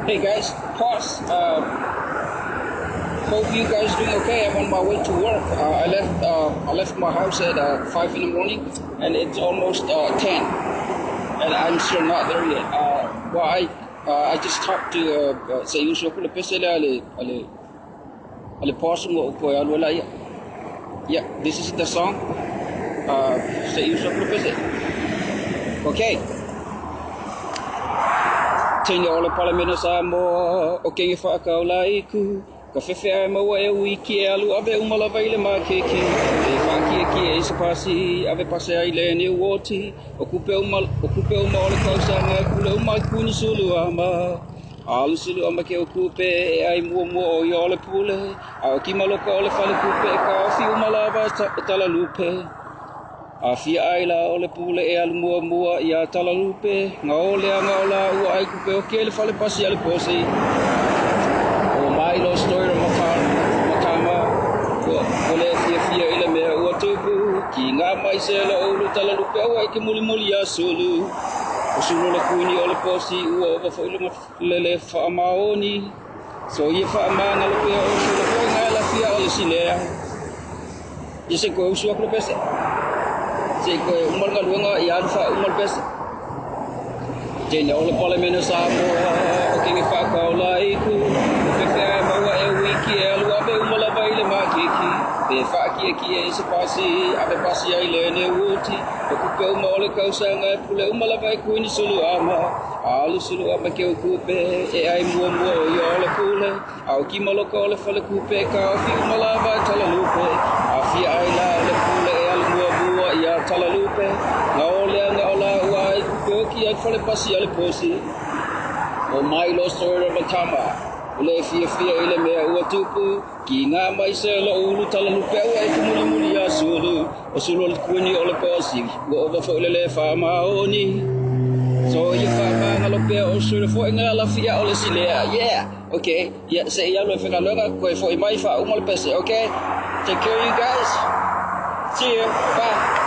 Hey guys, pause. Hope you guys doing okay. I'm on my way to work. I left my house at 5 in the morning, and it's almost 10, and I'm still not there yet. I just talked to say you so cool pesele ale pause mo ko ya wala ya. Yeah, this is the song. Say you so cool pesele. Okay. Tēnei o le palamena sa mo o kenge whaakaulai ku. Ka whewhe ai maua e wiki e alu ave umalawa i le makeke. E whakia ki e isa pasi ave pase ai le ne uoti. O kupe uma o le kausanga e kule uma i kuni sulu ama. Alu sulu ama ke o kupe e ai mua o i ole pule. A o ki maloka o le whale kupe e ka awhi umalawa e tala lupe. A fia ai la o le pule e alu mua i a tala lupe. Nga ole anga o la ua ai kupe o ke le whale pasi ale posi. O mai lo story o makama. O le fia i le mea ua tupu. Ki ngā mai se la ulu tala lupe au ai ke muli a sulu. O sulu le kuni o le posi ua ova fo ilunga le wha maoni. So ia wha maanga lupe o sulu fo ngā la fia o le silea. Ia se koe usua kule pese. Se koe umal ngaluanga i alfa umal pese. Tēnei o le palamena sa moa o kenge whakaulai ku. Whewhe ai maua e wiki e alu ave umalawa i le makiki. Pe whaakia ki e se pasi ave pasi ai le ne uoti. O kupe uma o le kausanga e pule umalawa i kuini sulu ama. Alu sulu ama ke o kupe e ai mua o i o le pule. Au ki maloka o le whale kupe ka awhi umalawa i tala lupe. A fia ai la o le pule e alu mua i a tala lupe. Nga ole anga o la ua ai kupe o ki ai whale pasi ale posi. O mai lo story o makama. O le fia i le mea ua tupu. Ki ngā mai se la ulu tala lupe au ai ke muli a sulu. O sulu o le kuini o le posi. Ua ova fo le wha maoni. So ia wha maanga lope o sulu fo i ngā la fia o le silea. Yeah, okay. Yeah, se ia lo e whengalonga koe fo i mai wha umale pese, okay? Take care you guys. See you. Bye.